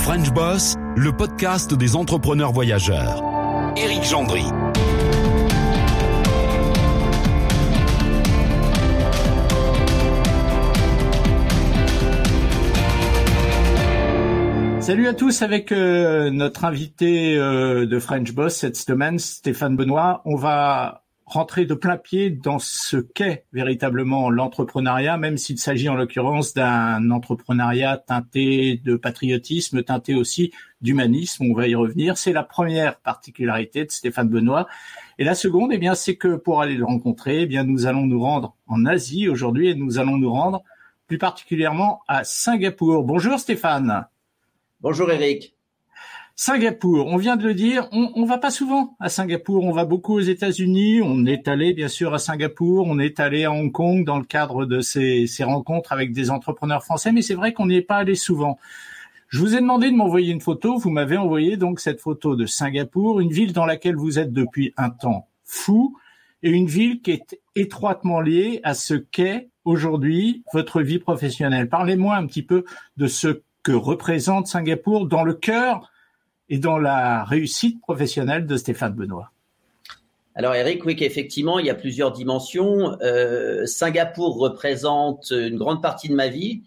French Boss, le podcast des entrepreneurs voyageurs. Éric Gendry. Salut à tous, avec notre invité de French Boss cette semaine, Stéphane Benoît. On va rentrer de plein pied dans ce qu'est véritablement l'entrepreneuriat, même s'il s'agit en l'occurrence d'un entrepreneuriat teinté de patriotisme, teinté aussi d'humanisme. On va y revenir. C'est la première particularité de Stéphane Benoît. Et la seconde, c'est que pour aller le rencontrer, nous allons nous rendre en Asie aujourd'hui et nous allons nous rendre plus particulièrement à Singapour. Bonjour Stéphane. Bonjour Éric. Singapour, on vient de le dire, on va pas souvent à Singapour, on va beaucoup aux États-Unis, on est allé bien sûr à Singapour, on est allé à Hong Kong dans le cadre de ces rencontres avec des entrepreneurs français, mais c'est vrai qu'on n'y est pas allé souvent. Je vous ai demandé de m'envoyer une photo, vous m'avez envoyé donc cette photo de Singapour, une ville dans laquelle vous êtes depuis un temps fou, et une ville qui est étroitement liée à ce qu'est aujourd'hui votre vie professionnelle. Parlez-moi un petit peu de ce que représente Singapour dans le cœur et dans la réussite professionnelle de Stéphane Benoît. Alors Éric, oui qu'effectivement, il y a plusieurs dimensions. Singapour représente une grande partie de ma vie,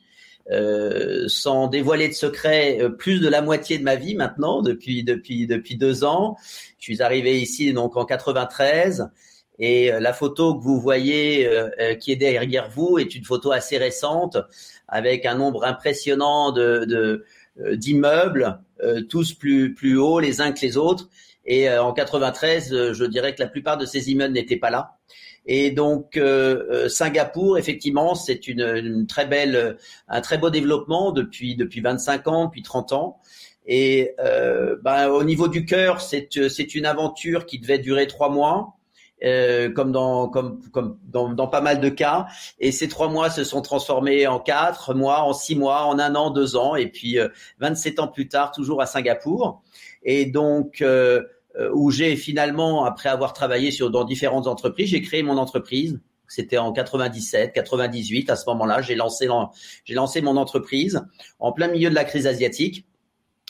sans dévoiler de secret, plus de la moitié de ma vie maintenant, depuis 2 ans. Je suis arrivé ici donc en 93 et la photo que vous voyez qui est derrière vous est une photo assez récente avec un nombre impressionnant d'immeubles, tous plus hauts les uns que les autres. Et en 93, je dirais que la plupart de ces immeubles n'étaient pas là. Et donc Singapour, effectivement, c'est un très beau développement depuis 25 ans, depuis 30 ans. Et au niveau du cœur, c'est une aventure qui devait durer 3 mois. Comme dans pas mal de cas, et ces 3 mois se sont transformés en 4 mois, en 6 mois, en 1 an, 2 ans, et puis 27 ans plus tard, toujours à Singapour, et donc où j'ai finalement, après avoir travaillé dans différentes entreprises, j'ai créé mon entreprise. C'était en 97, 98, à ce moment-là, j'ai lancé mon entreprise en plein milieu de la crise asiatique.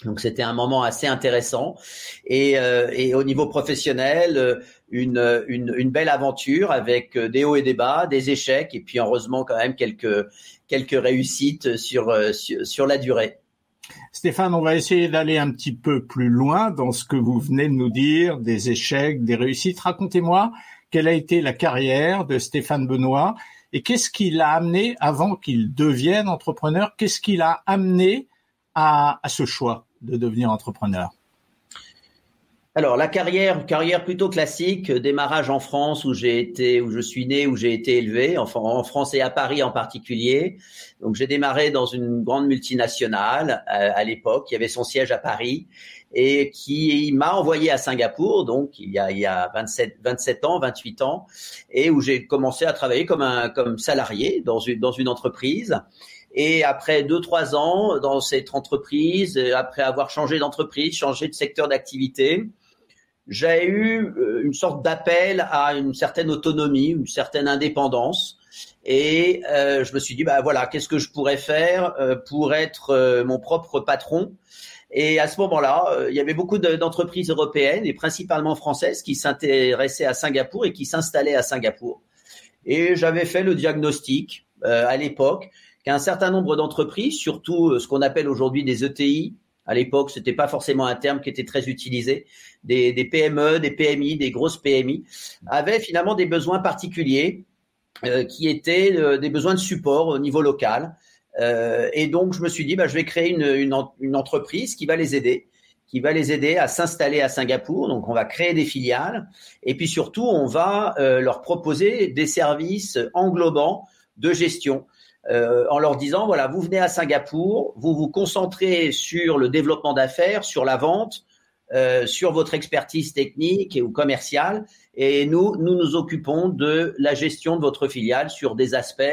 Donc c'était un moment assez intéressant et au niveau professionnel une belle aventure avec des hauts et des bas, des échecs et puis heureusement quand même quelques réussites sur la durée. Stéphane, on va essayer d'aller un petit peu plus loin dans ce que vous venez de nous dire, des échecs, des réussites. Racontez-moi quelle a été la carrière de Stéphane Benoît et qu'est-ce qui l'a amené avant qu'il devienne entrepreneur, qu'est-ce qui l'a amené à ce choix de devenir entrepreneur? Alors la carrière plutôt classique, démarrage en France où je suis né, où j'ai été élevé, enfin en France et à Paris en particulier. Donc j'ai démarré dans une grande multinationale à l'époque, qui avait son siège à Paris et qui m'a envoyé à Singapour, donc il y a 27 ans, 28 ans, et où j'ai commencé à travailler comme salarié dans une entreprise. Et après 2-3 ans dans cette entreprise, après avoir changé d'entreprise, changé de secteur d'activité, j'ai eu une sorte d'appel à une certaine autonomie, une certaine indépendance. Et je me suis dit, qu'est-ce que je pourrais faire pour être mon propre patron? Et à ce moment-là, il y avait beaucoup d'entreprises européennes et principalement françaises qui s'intéressaient à Singapour et qui s'installaient à Singapour. Et j'avais fait le diagnostic à l'époque qu'un certain nombre d'entreprises, surtout ce qu'on appelle aujourd'hui des ETI, à l'époque, c'était pas forcément un terme qui était très utilisé, des PME, des PMI, des grosses PMI, avaient finalement des besoins particuliers qui étaient des besoins de support au niveau local. Et donc, je me suis dit, je vais créer une entreprise qui va les aider à s'installer à Singapour. Donc, on va créer des filiales et puis surtout, on va leur proposer des services englobants de gestion. En leur disant, voilà, vous venez à Singapour, vous vous concentrez sur le développement d'affaires, sur la vente, sur votre expertise technique ou commerciale, et nous nous occupons de la gestion de votre filiale sur des aspects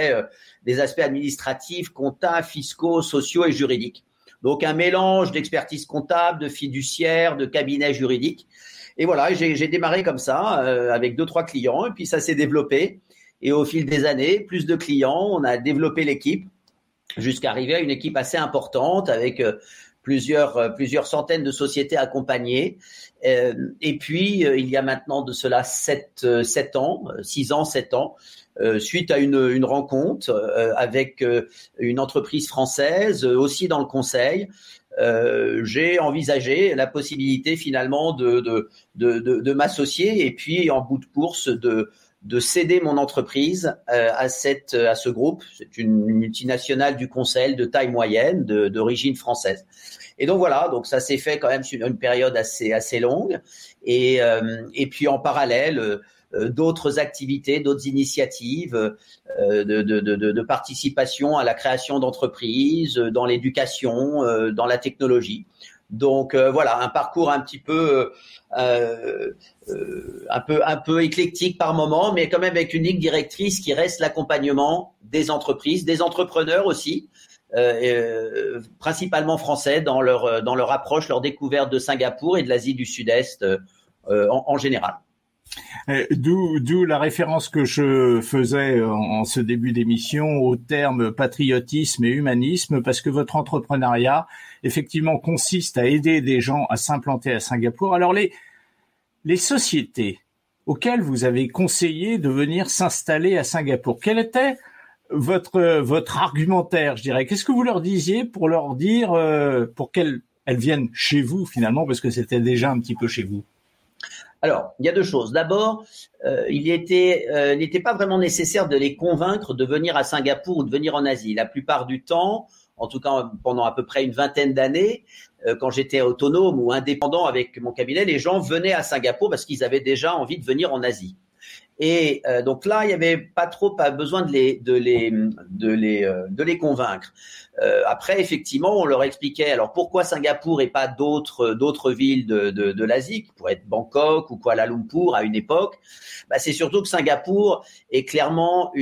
administratifs, comptables, fiscaux, sociaux et juridiques. Donc un mélange d'expertise comptable, de fiduciaire, de cabinet juridique. Et voilà, j'ai démarré comme ça avec 2-3 clients, et puis ça s'est développé. Et au fil des années, plus de clients, on a développé l'équipe jusqu'à arriver à une équipe assez importante avec plusieurs centaines de sociétés accompagnées. Et puis, il y a maintenant de cela 6 ans, 7 ans, suite à une rencontre avec une entreprise française, aussi dans le conseil, j'ai envisagé la possibilité finalement de m'associer et puis en bout de course de céder mon entreprise à ce groupe. C'est une multinationale du conseil de taille moyenne, d'origine française. Et donc voilà, donc ça s'est fait quand même sur une période assez longue. Et puis en parallèle, d'autres activités, d'autres initiatives de participation à la création d'entreprises, dans l'éducation, dans la technologie. Donc voilà, un parcours un petit peu un peu éclectique par moment, mais quand même avec une ligne directrice qui reste l'accompagnement des entreprises, des entrepreneurs aussi, principalement français dans leur approche, leur découverte de Singapour et de l'Asie du Sud-Est en général. D'où la référence que je faisais en ce début d'émission au terme patriotisme et humanisme, parce que votre entrepreneuriat effectivement consiste à aider des gens à s'implanter à Singapour. Alors les sociétés auxquelles vous avez conseillé de venir s'installer à Singapour, quel était votre argumentaire, je dirais? Qu'est-ce que vous leur disiez pour leur dire pour qu'elles viennent chez vous finalement, parce que c'était déjà un petit peu chez vous? Alors, il y a 2 choses. D'abord, il n'était pas vraiment nécessaire de les convaincre de venir à Singapour ou de venir en Asie. La plupart du temps, en tout cas pendant à peu près une vingtaine d'années, quand j'étais autonome ou indépendant avec mon cabinet, les gens venaient à Singapour parce qu'ils avaient déjà envie de venir en Asie. Et donc là, il n'y avait pas besoin de les convaincre. Après, effectivement, on leur expliquait alors pourquoi Singapour et pas d'autres villes de l'Asie, qui pourraient être Bangkok ou Kuala Lumpur à une époque. C'est surtout que Singapour est clairement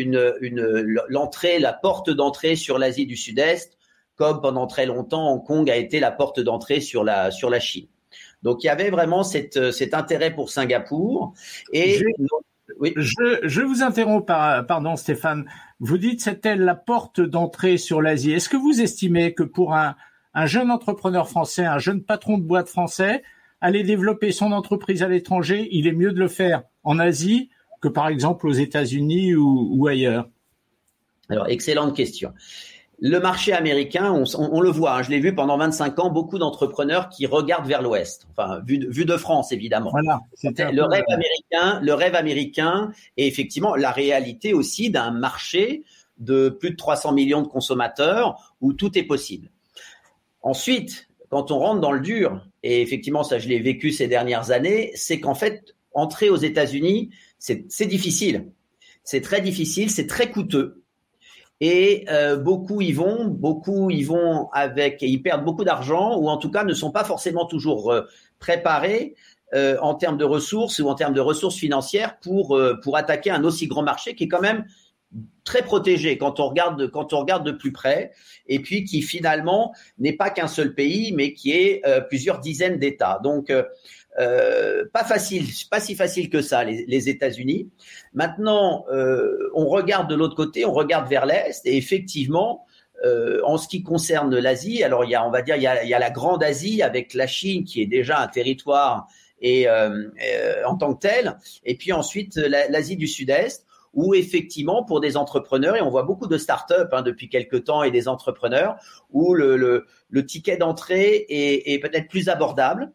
l'entrée, la porte d'entrée sur l'Asie du Sud-Est, comme pendant très longtemps Hong Kong a été la porte d'entrée sur la Chine. Donc il y avait vraiment cet intérêt pour Singapour. Et oui. Je vous interromps, pardon Stéphane. Vous dites c'était la porte d'entrée sur l'Asie. Est-ce que vous estimez que pour un jeune entrepreneur français, un jeune patron de boîte français, aller développer son entreprise à l'étranger, il est mieux de le faire en Asie que par exemple aux États-Unis ou ailleurs? Alors, excellente question. Le marché américain, on le voit, je l'ai vu pendant 25 ans, beaucoup d'entrepreneurs qui regardent vers l'Ouest, enfin vu de France évidemment. Voilà, le rêve américain et effectivement la réalité aussi d'un marché de plus de 300 millions de consommateurs où tout est possible. Ensuite, quand on rentre dans le dur, et effectivement ça je l'ai vécu ces dernières années, c'est qu'en fait entrer aux États-Unis c'est difficile, c'est très difficile, c'est très coûteux. Et beaucoup y vont et ils perdent beaucoup d'argent ou en tout cas ne sont pas forcément toujours préparés en termes de ressources ou en termes de ressources financières pour attaquer un aussi grand marché qui est quand même très protégé quand on regarde de plus près et puis qui finalement n'est pas qu'un seul pays mais qui est plusieurs dizaines d'États. Donc pas si facile que ça les États-Unis. Maintenant, on regarde de l'autre côté, on regarde vers l'est et effectivement, en ce qui concerne l'Asie, alors il y a la Grande Asie avec la Chine qui est déjà un territoire et en tant que tel, et puis ensuite l'Asie du Sud-Est où effectivement pour des entrepreneurs, et on voit beaucoup de start-up depuis quelques temps et des entrepreneurs où le ticket d'entrée est peut-être plus abordable.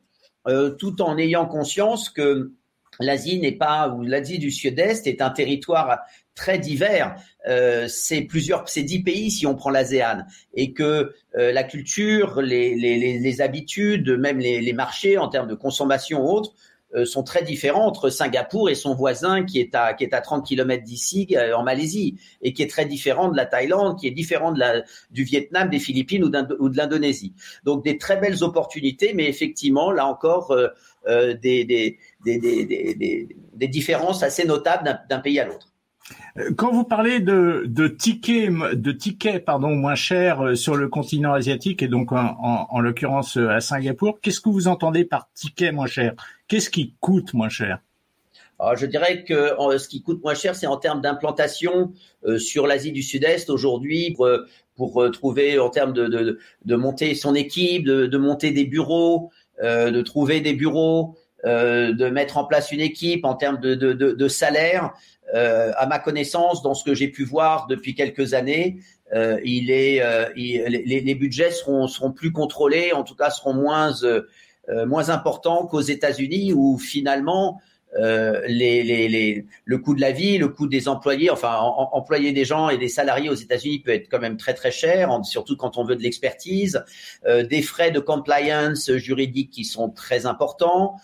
Tout en ayant conscience que l'Asie du Sud-Est est un territoire très divers. C'est 10 pays si on prend l'ASEAN et que la culture, les habitudes, même les marchés en termes de consommation ou autres sont très différents entre Singapour et son voisin qui est à 30 km d'ici en Malaisie et qui est très différent de la Thaïlande, qui est différent du Vietnam, des Philippines ou de l'Indonésie. Donc des très belles opportunités, mais effectivement là encore des différences assez notables d'un pays à l'autre. Quand vous parlez de tickets moins chers sur le continent asiatique et donc en l'occurrence à Singapour, qu'est-ce que vous entendez par ticket moins cher? Qu'est-ce qui coûte moins cher? Alors, je dirais que ce qui coûte moins cher, c'est en termes d'implantation sur l'Asie du Sud-Est aujourd'hui pour trouver en termes de monter son équipe, de monter des bureaux, de trouver des bureaux, de mettre en place une équipe en termes de salaire. À ma connaissance, dans ce que j'ai pu voir depuis quelques années, les budgets seront plus contrôlés, en tout cas seront moins importants qu'aux États-Unis, où finalement le coût de la vie, le coût des employés, employer des gens et des salariés aux États-Unis peut être quand même très très cher, surtout quand on veut de l'expertise, des frais de compliance juridique qui sont très importants.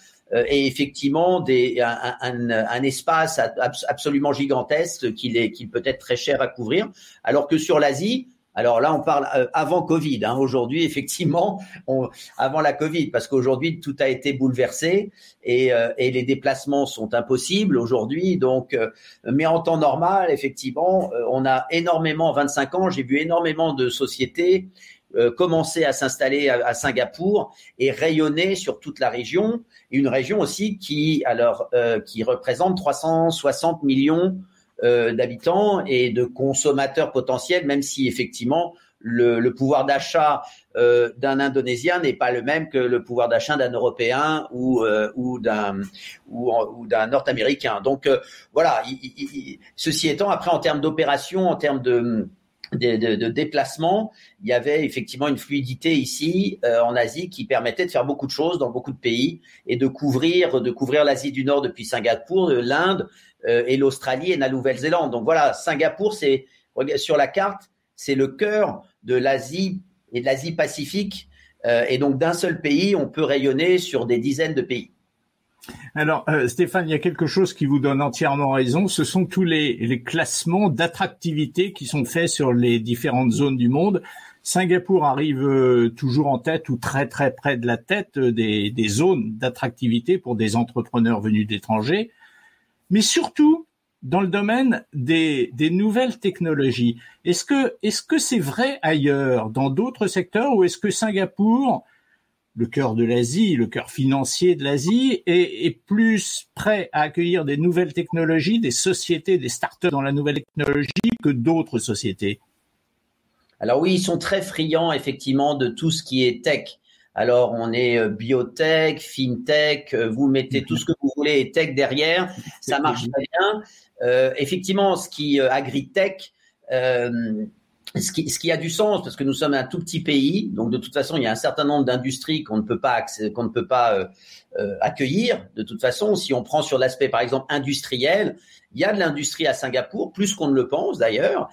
Et effectivement un espace absolument gigantesque qui peut être très cher à couvrir, alors que sur l'Asie, alors là on parle avant Covid, aujourd'hui effectivement, avant la Covid, parce qu'aujourd'hui tout a été bouleversé et les déplacements sont impossibles aujourd'hui, donc mais en temps normal effectivement on a énormément, en 25 ans j'ai vu énormément de sociétés commencer à s'installer à Singapour et rayonner sur toute la région, une région aussi qui représente 360 millions d'habitants et de consommateurs potentiels, même si effectivement le pouvoir d'achat d'un Indonésien n'est pas le même que le pouvoir d'achat d'un Européen ou d'un Nord-Américain. Donc voilà. Ceci étant, après en termes d'opération, en termes de déplacement, il y avait effectivement une fluidité ici en Asie qui permettait de faire beaucoup de choses dans beaucoup de pays et de couvrir l'Asie du Nord depuis Singapour, l'Inde et l'Australie et la Nouvelle-Zélande. Donc voilà, Singapour, c'est sur la carte, c'est le cœur de l'Asie et de l'Asie Pacifique et donc d'un seul pays, on peut rayonner sur des dizaines de pays. Alors, Stéphane, il y a quelque chose qui vous donne entièrement raison. Ce sont tous les classements d'attractivité qui sont faits sur les différentes zones du monde. Singapour arrive toujours en tête ou très très près de la tête des zones d'attractivité pour des entrepreneurs venus d'étrangers, mais surtout dans le domaine des nouvelles technologies. Est-ce que c'est vrai ailleurs, dans d'autres secteurs, ou est-ce que Singapour, le cœur de l'Asie, le cœur financier de l'Asie, est plus prêt à accueillir des nouvelles technologies, des sociétés, des startups dans la nouvelle technologie que d'autres sociétés? Alors oui, ils sont très friands effectivement de tout ce qui est tech. Alors on est biotech, fintech, vous mettez tout ce que vous voulez et tech derrière, ça marche très bien. Effectivement, ce qui agritech, ce qui a du sens, parce que nous sommes un tout petit pays, donc de toute façon il y a un certain nombre d'industries qu'on ne peut pas accueillir. De toute façon, si on prend sur l'aspect par exemple industriel, il y a de l'industrie à Singapour, plus qu'on ne le pense d'ailleurs.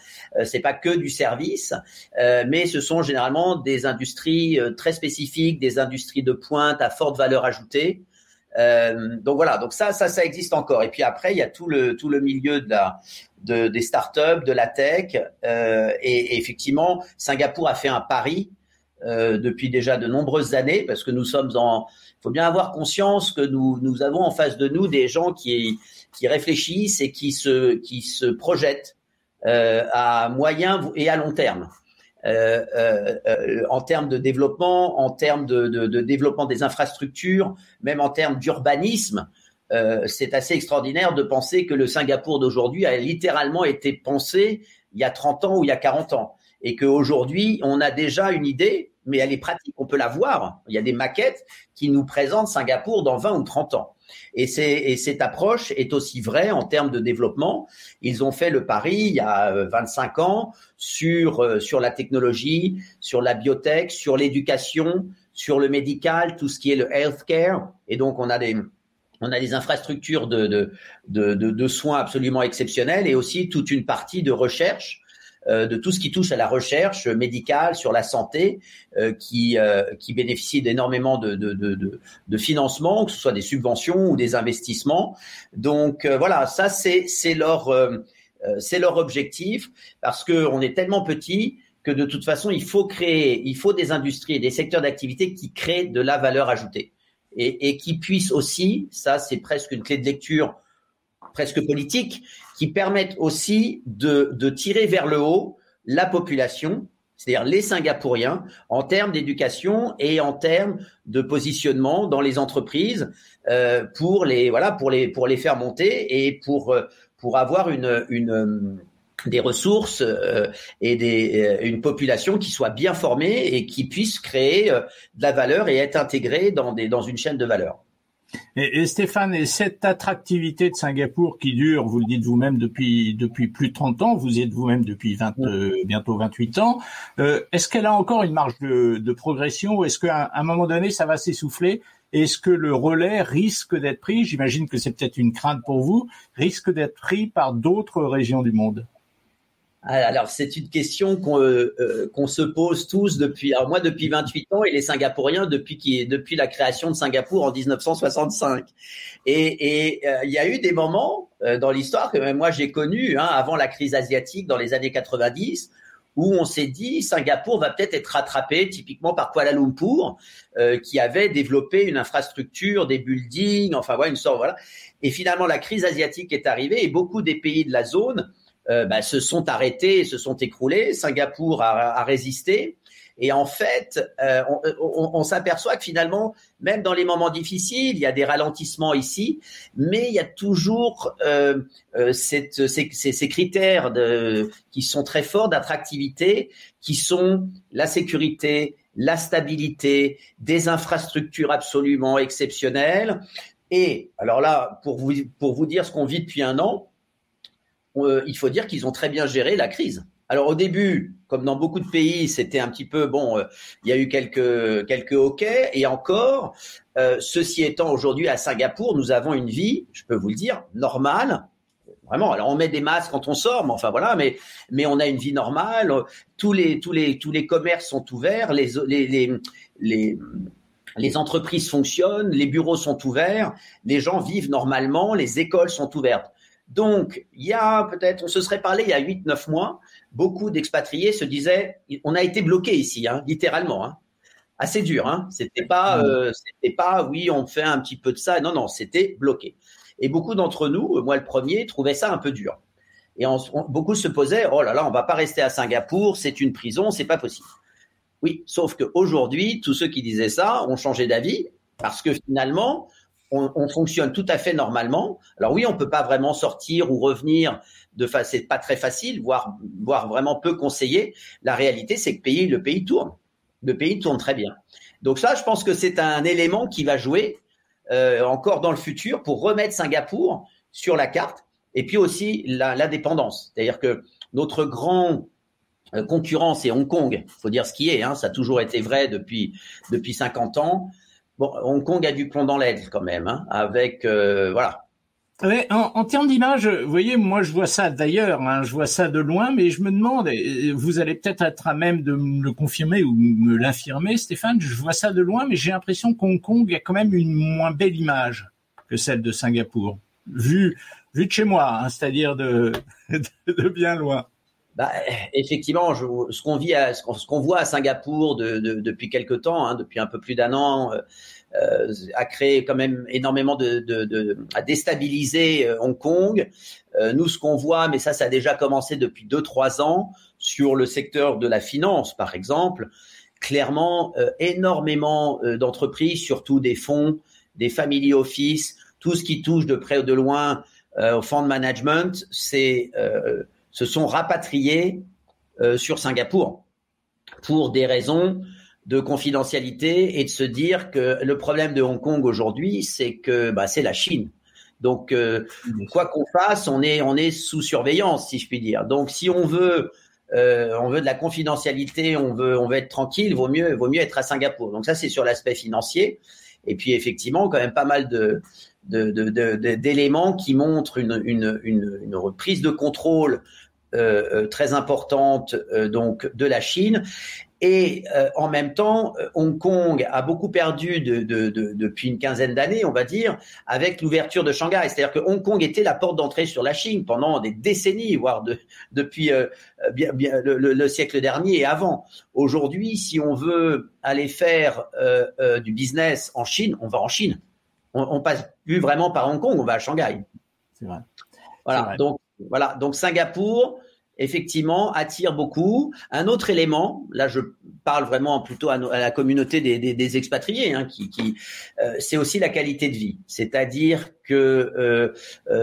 C'est pas que du service, mais ce sont généralement des industries très spécifiques, des industries de pointe à forte valeur ajoutée. Donc voilà, donc ça existe encore. Et puis après, il y a tout le milieu des startups, de la tech, et effectivement, Singapour a fait un pari depuis déjà de nombreuses années, parce que il faut bien avoir conscience que nous avons en face de nous des gens qui réfléchissent et qui se projettent à moyen et à long terme. En termes de développement, en termes de développement des infrastructures, même en termes d'urbanisme, c'est assez extraordinaire de penser que le Singapour d'aujourd'hui a littéralement été pensé il y a 30 ans ou il y a 40 ans. Et qu'aujourd'hui, on a déjà une idée, mais elle est pratique, on peut la voir. Il y a des maquettes qui nous présentent Singapour dans 20 ou 30 ans. Et cette approche est aussi vraie en termes de développement. Ils ont fait le pari il y a 25 ans sur la technologie, sur la biotech, sur l'éducation, sur le médical, tout ce qui est le healthcare. Et donc, on a des infrastructures de soins absolument exceptionnelles et aussi toute une partie de recherche, de tout ce qui touche à la recherche médicale sur la santé, qui bénéficie d'énormément de financement, que ce soit des subventions ou des investissements. Donc voilà, ça c'est leur objectif, parce que on est tellement petit que de toute façon il faut des industries et des secteurs d'activité qui créent de la valeur ajoutée et qui puissent aussi, ça c'est presque une clé de lecture presque politique, qui permettent aussi de tirer vers le haut la population, c'est-à-dire les Singapouriens, en termes d'éducation et en termes de positionnement dans les entreprises, pour les faire monter et pour avoir des ressources et une population qui soit bien formée et qui puisse créer de la valeur et être intégrée dans une chaîne de valeur. Et Stéphane, et cette attractivité de Singapour qui dure, vous le dites vous-même, depuis plus de 30 ans, vous y êtes vous-même depuis bientôt 28 ans, est-ce qu'elle a encore une marge de progression ou est-ce qu'à un moment donné, ça va s'essouffler? Est-ce que le relais risque d'être pris, j'imagine que c'est peut-être une crainte pour vous, risque d'être pris par d'autres régions du monde? Alors, c'est une question qu'on se pose tous moi depuis 28 ans et les Singapouriens depuis la création de Singapour en 1965. Et il y a eu des moments dans l'histoire que même moi j'ai connus, avant la crise asiatique dans les années 90, où on s'est dit Singapour va peut-être être rattrapé typiquement par Kuala Lumpur, qui avait développé une infrastructure, des buildings, enfin voilà, une sorte, voilà. Et finalement, la crise asiatique est arrivée et beaucoup des pays de la zone se sont arrêtés, se sont écroulés. Singapour a résisté. Et en fait, on s'aperçoit que finalement, même dans les moments difficiles, il y a des ralentissements ici, mais il y a toujours ces critères qui sont très forts d'attractivité, qui sont la sécurité, la stabilité, des infrastructures absolument exceptionnelles. Et alors là, pour vous dire ce qu'on vit depuis un an, il faut dire qu'ils ont très bien géré la crise. Alors au début, comme dans beaucoup de pays, c'était un petit peu il y a eu quelques hoquets et encore. Ceci étant, aujourd'hui à Singapour, nous avons une vie, je peux vous le dire, normale. Vraiment, alors on met des masques quand on sort, mais enfin voilà, mais on a une vie normale. Tous les commerces sont ouverts, les entreprises fonctionnent, les bureaux sont ouverts, les gens vivent normalement, les écoles sont ouvertes. Donc, on se serait parlé il y a 8-9 mois, beaucoup d'expatriés se disaient, on a été bloqués ici, littéralement, assez dur, c'était pas, oui, on fait un petit peu de ça, non, c'était bloqué. Et beaucoup d'entre nous, moi le premier, trouvaient ça un peu dur. Et beaucoup se posaient, oh là là, on va pas rester à Singapour, c'est une prison, c'est pas possible. Oui, sauf qu'aujourd'hui, tous ceux qui disaient ça ont changé d'avis parce que finalement, on fonctionne tout à fait normalement. Alors oui, on peut pas vraiment sortir ou revenir c'est pas très facile, voire vraiment peu conseillé. La réalité, c'est que le pays tourne. Le pays tourne très bien. Donc ça, je pense que c'est un élément qui va jouer encore dans le futur pour remettre Singapour sur la carte. Et puis aussi l'indépendance. C'est-à-dire que notre grand concurrent, c'est Hong Kong. Il faut dire ce qui est. Ça a toujours été vrai depuis 50 ans. Bon, Hong Kong a du plomb dans l'aile quand même, avec voilà. Ouais, en termes d'image, vous voyez, moi je vois ça d'ailleurs, je vois ça de loin, mais je me demande, et vous allez peut-être être à même de me le confirmer ou me l'infirmer, Stéphane, je vois ça de loin, mais j'ai l'impression qu'Hong Kong a quand même une moins belle image que celle de Singapour, vu de chez moi, c'est-à-dire de bien loin. Effectivement, ce qu'on voit à Singapour depuis quelque temps, depuis un peu plus d'un an, a créé quand même énormément à déstabiliser Hong Kong. Nous, ce qu'on voit, mais ça a déjà commencé depuis 2-3 ans sur le secteur de la finance, par exemple. Clairement, énormément d'entreprises, surtout des fonds, des family office, tout ce qui touche de près ou de loin au fund management, se sont rapatriés sur Singapour pour des raisons de confidentialité et de se dire que le problème de Hong Kong aujourd'hui, c'est que c'est la Chine. Donc, quoi qu'on fasse, on est sous surveillance, si je puis dire. Donc, si on veut de la confidentialité, on veut être tranquille, vaut mieux être à Singapour. Donc ça, c'est sur l'aspect financier. Et puis effectivement, quand même pas mal d'éléments qui montrent une prise de contrôle très importante donc de la Chine. Et en même temps, Hong Kong a beaucoup perdu depuis une quinzaine d'années, on va dire, avec l'ouverture de Shanghai. C'est-à-dire que Hong Kong était la porte d'entrée sur la Chine pendant des décennies, voire depuis le siècle dernier et avant. Aujourd'hui, si on veut aller faire du business en Chine, on va en Chine. On passe plus vraiment par Hong Kong, on va à Shanghai. C'est vrai. Voilà. Donc Singapour effectivement, attire beaucoup. Un autre élément, là je parle vraiment plutôt à la communauté des expatriés, hein, c'est aussi la qualité de vie. C'est-à-dire que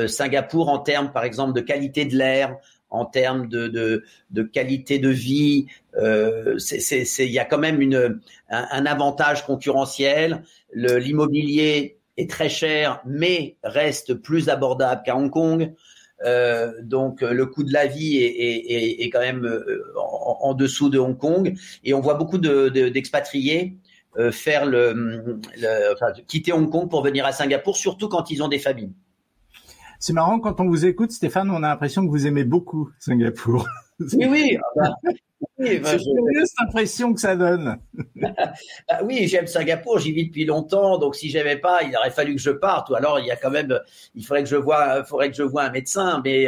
Singapour, en termes, par exemple, de qualité de l'air, en termes de qualité de vie, il y a quand même un avantage concurrentiel. L'immobilier est très cher, mais reste plus abordable qu'à Hong Kong. Donc le coût de la vie est quand même en dessous de Hong Kong, et on voit beaucoup d'expatriés faire quitter Hong Kong pour venir à Singapour, surtout quand ils ont des familles. C'est marrant, quand on vous écoute, Stéphane, on a l'impression que vous aimez beaucoup Singapour. Oui. C'est curieux cette impression que ça donne. Oui, j'aime Singapour, j'y vis depuis longtemps, donc si j'aimais pas, il aurait fallu que je parte, ou alors il faudrait que je voie un médecin, mais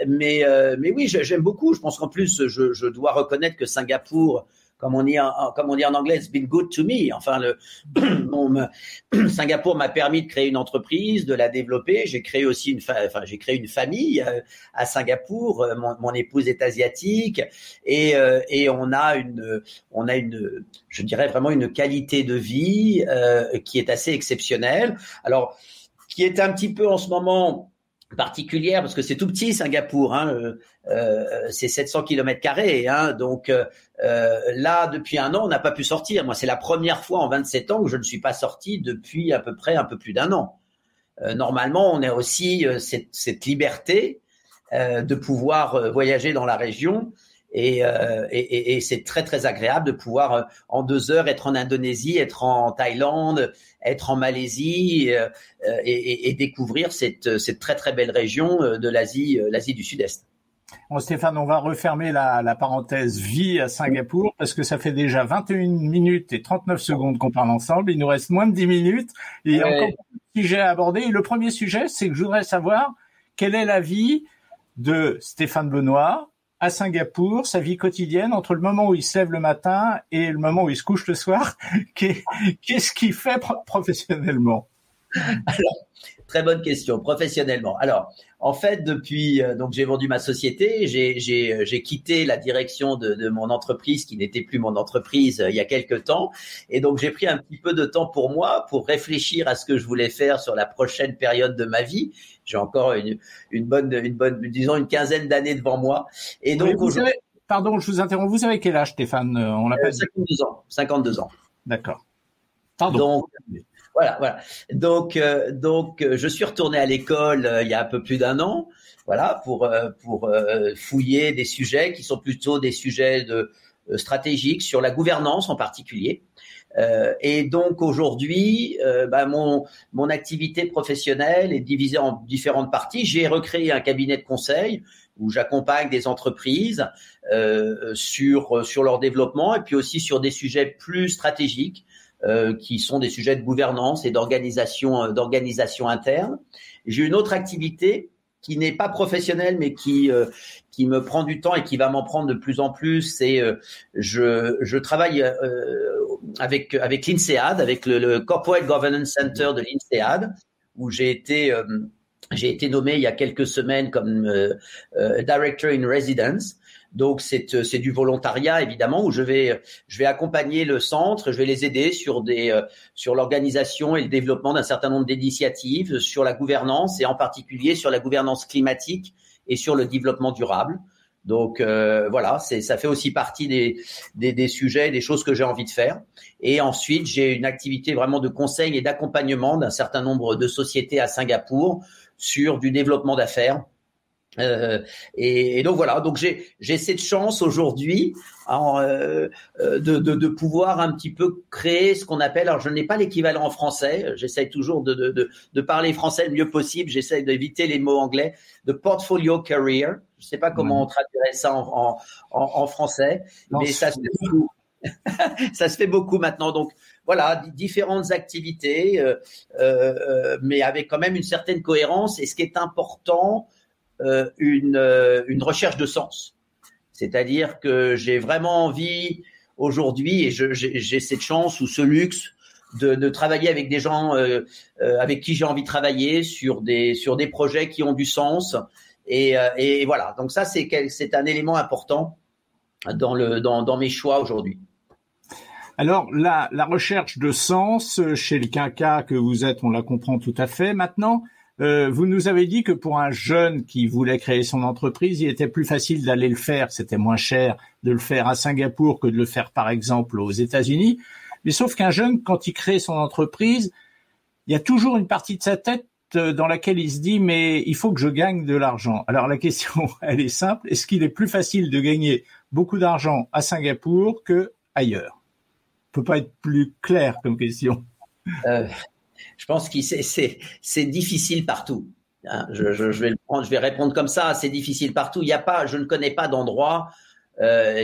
oui, j'aime beaucoup. Je pense qu'en plus, je dois reconnaître que Singapour, comme on dit en anglais, it's been good to me. Enfin, Singapour m'a permis de créer une entreprise, de la développer. J'ai créé une famille à Singapour. Mon épouse est asiatique, et on a je dirais vraiment une qualité de vie qui est assez exceptionnelle. Alors, qui est un petit peu en ce moment particulière parce que c'est tout petit Singapour, hein, c'est 700 km², hein, donc là depuis un an on n'a pas pu sortir. Moi c'est la première fois en 27 ans que je ne suis pas sorti depuis à peu près un peu plus d'un an. Normalement on a aussi cette liberté de pouvoir voyager dans la région, et c'est très très agréable de pouvoir en 2 heures être en Indonésie, être en Thaïlande, être en Malaisie et découvrir cette très très belle région de l'Asie du Sud-Est. Bon, Stéphane, on va refermer la parenthèse vie à Singapour parce que ça fait déjà 21 minutes et 39 secondes qu'on parle ensemble. Il nous reste moins de 10 minutes et il y a encore beaucoup de sujets à aborder. Et le premier sujet, c'est que je voudrais savoir quelle est la vie de Stéphane Benoît à Singapour, sa vie quotidienne, entre le moment où il se lève le matin et le moment où il se couche le soir. Qu'est-ce qu'il fait professionnellement? Alors, très bonne question. Professionnellement. Alors, en fait, depuis donc j'ai vendu ma société, j'ai quitté la direction de mon entreprise qui n'était plus mon entreprise il y a quelque temps, et donc j'ai pris un petit peu de temps pour moi pour réfléchir à ce que je voulais faire sur la prochaine période de ma vie. J'ai encore une bonne disons une quinzaine d'années devant moi, et donc pardon, je vous interromps. Vous avez quel âge, Stéphane? On l'appelle 52 ans. D'accord. Pardon. Donc voilà. Donc, je suis retourné à l'école il y a un peu plus d'un an, voilà, pour fouiller des sujets qui sont plutôt des sujets stratégiques sur la gouvernance en particulier. Et donc aujourd'hui, mon activité professionnelle est divisée en différentes parties. J'ai recréé un cabinet de conseil où j'accompagne des entreprises sur leur développement, et puis aussi sur des sujets plus stratégiques, qui sont des sujets de gouvernance et d'organisation interne. J'ai une autre activité qui n'est pas professionnelle, mais qui me prend du temps et qui va m'en prendre de plus en plus. C'est je travaille avec l'INSEAD, avec le Corporate Governance Center de l'INSEAD, où j'ai été nommé il y a quelques semaines comme Director in Residence. Donc c'est du volontariat évidemment, où je vais accompagner le centre, je vais les aider sur l'organisation et le développement d'un certain nombre d'initiatives sur la gouvernance, et en particulier sur la gouvernance climatique et sur le développement durable. Donc voilà, ça fait aussi partie des sujets, des choses que j'ai envie de faire. Et ensuite, j'ai une activité vraiment de conseil et d'accompagnement d'un certain nombre de sociétés à Singapour sur du développement d'affaires. Et donc voilà, donc j'ai cette chance aujourd'hui de pouvoir un petit peu créer ce qu'on appelle, alors je n'ai pas l'équivalent en français, j'essaie toujours de parler français le mieux possible, j'essaie d'éviter les mots anglais, de portfolio career, je sais pas comment on traduirait ça en français, mais ça se fait beaucoup. Ça se fait beaucoup maintenant, donc voilà, différentes activités, mais avec quand même une certaine cohérence, et ce qui est important, une recherche de sens. C'est-à-dire que j'ai vraiment envie aujourd'hui, et j'ai cette chance ou ce luxe de travailler avec des gens avec qui j'ai envie de travailler sur des projets qui ont du sens Et voilà. Donc ça, c'est un élément important dans mes choix aujourd'hui. Alors, la recherche de sens chez le quinquas que vous êtes, on la comprend tout à fait. Maintenant, vous nous avez dit que pour un jeune qui voulait créer son entreprise, il était plus facile d'aller le faire, c'était moins cher de le faire à Singapour que de le faire, par exemple, aux États-Unis. Mais sauf qu'un jeune, quand il crée son entreprise, il y a toujours une partie de sa tête dans laquelle il se dit « mais il faut que je gagne de l'argent ». Alors la question, elle est simple, est-ce qu'il est plus facile de gagner beaucoup d'argent à Singapour que ailleurs ? Peut pas être plus clair comme question. Je pense que c'est difficile partout. Hein, je vais répondre comme ça. C'est difficile partout. Je ne connais pas d'endroit,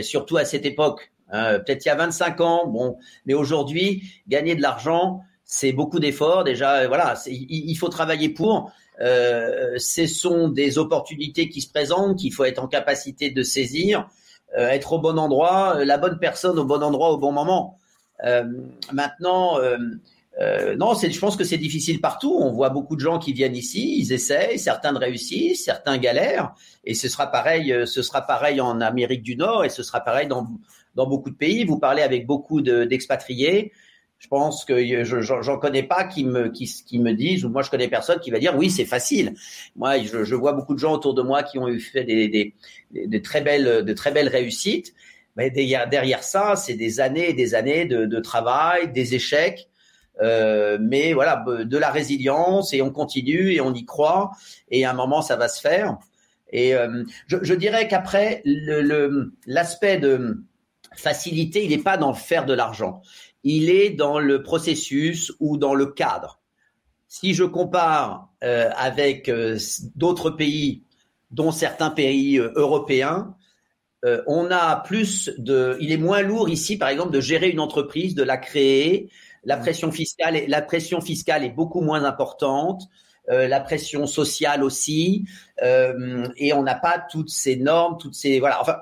surtout à cette époque. Peut-être il y a 25 ans. Bon, mais aujourd'hui, gagner de l'argent, c'est beaucoup d'efforts. Déjà, voilà, il faut travailler pour. Ce sont des opportunités qui se présentent, qu'il faut être en capacité de saisir, être au bon endroit, la bonne personne au bon endroit au bon moment. Maintenant, non, je pense que c'est difficile partout. On voit beaucoup de gens qui viennent ici, ils essayent, certains réussissent, certains galèrent, et ce sera pareil en Amérique du Nord, et ce sera pareil dans beaucoup de pays. Vous parlez avec beaucoup d'expatriés. Je pense que j'en connais pas qui me disent, ou moi je connais personne qui va dire oui, c'est facile. Moi, je vois beaucoup de gens autour de moi qui ont fait de très belles réussites. Mais derrière ça, c'est des années et des années de travail, des échecs, mais voilà, de la résilience, et on continue et on y croit, et à un moment ça va se faire. Et je dirais qu'après l'aspect de facilité, il n'est pas dans le faire de l'argent, il est dans le processus ou dans le cadre. Si je compare avec d'autres pays, dont certains pays européens, on a il est moins lourd ici, par exemple, de gérer une entreprise, de la créer. La pression fiscale est beaucoup moins importante. La pression sociale aussi. Et on n'a pas toutes ces normes, voilà. Enfin,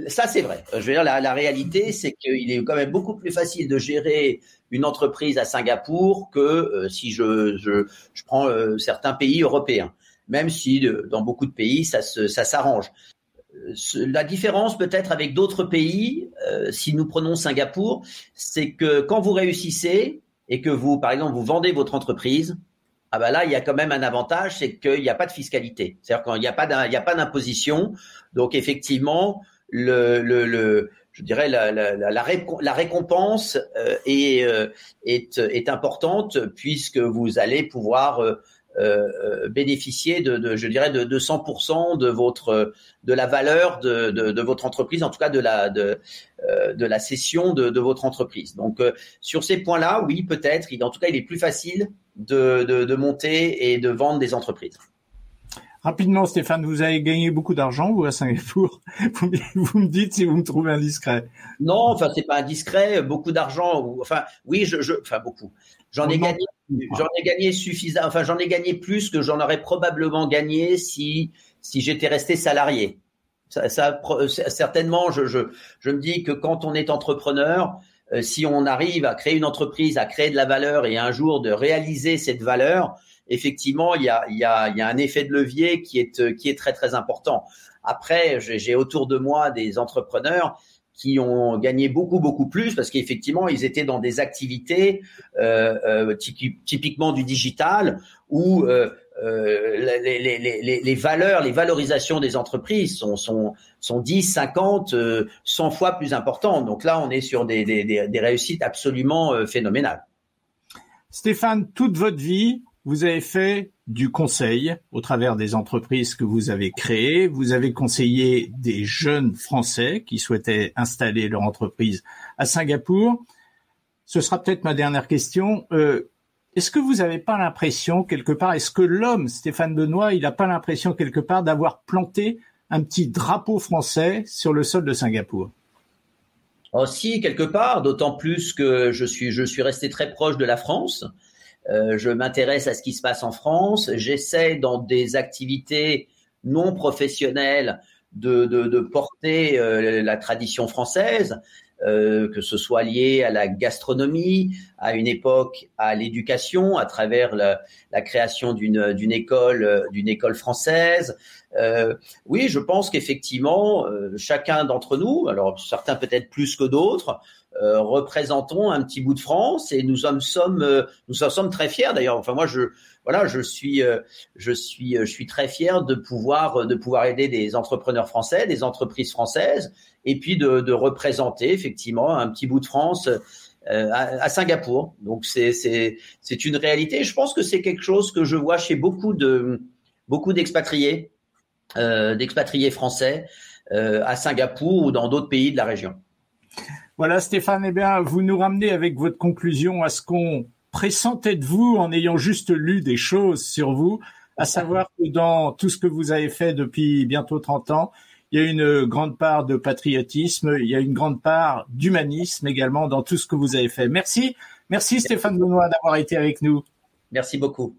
ça c'est vrai. Je veux dire, la réalité, c'est qu'il est quand même beaucoup plus facile de gérer une entreprise à Singapour que si je prends certains pays européens. Même si dans beaucoup de pays, ça s'arrange. La différence peut-être avec d'autres pays, si nous prenons Singapour, c'est que quand vous réussissez et que vous, par exemple, vous vendez votre entreprise, ah ben là, il y a quand même un avantage, c'est qu'il n'y a pas de fiscalité. C'est-à-dire qu'il n'y a pas d'imposition. Donc effectivement, je dirais la récompense est importante, puisque vous allez pouvoir bénéficier de 100% de la valeur de votre entreprise, en tout cas de la cession de votre entreprise. Donc sur ces points-là, oui, peut-être, en tout cas, il est plus facile de monter et de vendre des entreprises. Rapidement, Stéphane, vous avez gagné beaucoup d'argent, vous, à Singapour. Vous me dites si vous me trouvez indiscret. Non, enfin, c'est pas indiscret. Beaucoup d'argent. Enfin, oui, enfin, beaucoup. J'en ai gagné suffisamment. Enfin, j'en ai gagné plus que j'en aurais probablement gagné si j'étais resté salarié. Certainement, je me dis que quand on est entrepreneur, si on arrive à créer une entreprise, à créer de la valeur, et un jour de réaliser cette valeur, effectivement, il y a un effet de levier qui est très très important. Après, j'ai autour de moi des entrepreneurs qui ont gagné beaucoup plus, parce qu'effectivement, ils étaient dans des activités typiquement du digital, où les valorisations des entreprises sont 10, 50, 100 fois plus importantes. Donc là, on est sur des réussites absolument phénoménales. Stéphane, toute votre vie, vous avez fait du conseil au travers des entreprises que vous avez créées. Vous avez conseillé des jeunes Français qui souhaitaient installer leur entreprise à Singapour. Ce sera peut-être ma dernière question. Est-ce que vous n'avez pas l'impression quelque part, est-ce que l'homme, Stéphane Benoît, il n'a pas l'impression quelque part d'avoir planté un petit drapeau français sur le sol de Singapour? Oh, si, quelque part, d'autant plus que je suis resté très proche de la France. Je m'intéresse à ce qui se passe en France. J'essaie dans des activités non professionnelles de porter la tradition française. que ce soit lié à la gastronomie, à une époque à l'éducation, à travers la création d'une école française. Oui, je pense qu'effectivement, chacun d'entre nous, alors certains peut-être plus que d'autres, représentons un petit bout de France et nous en sommes très fiers d'ailleurs. Enfin moi je suis très fier de pouvoir aider des entrepreneurs français, des entreprises françaises, et puis de représenter effectivement un petit bout de France à Singapour. Donc c'est une réalité. Je pense que c'est quelque chose que je vois chez beaucoup d'expatriés français à Singapour ou dans d'autres pays de la région. Voilà Stéphane, eh bien vous nous ramenez avec votre conclusion à ce qu'on pressentait de vous en ayant juste lu des choses sur vous, à savoir que dans tout ce que vous avez fait depuis bientôt 30 ans, il y a une grande part de patriotisme, il y a une grande part d'humanisme également dans tout ce que vous avez fait. Merci Stéphane Benoît d'avoir été avec nous. Merci beaucoup.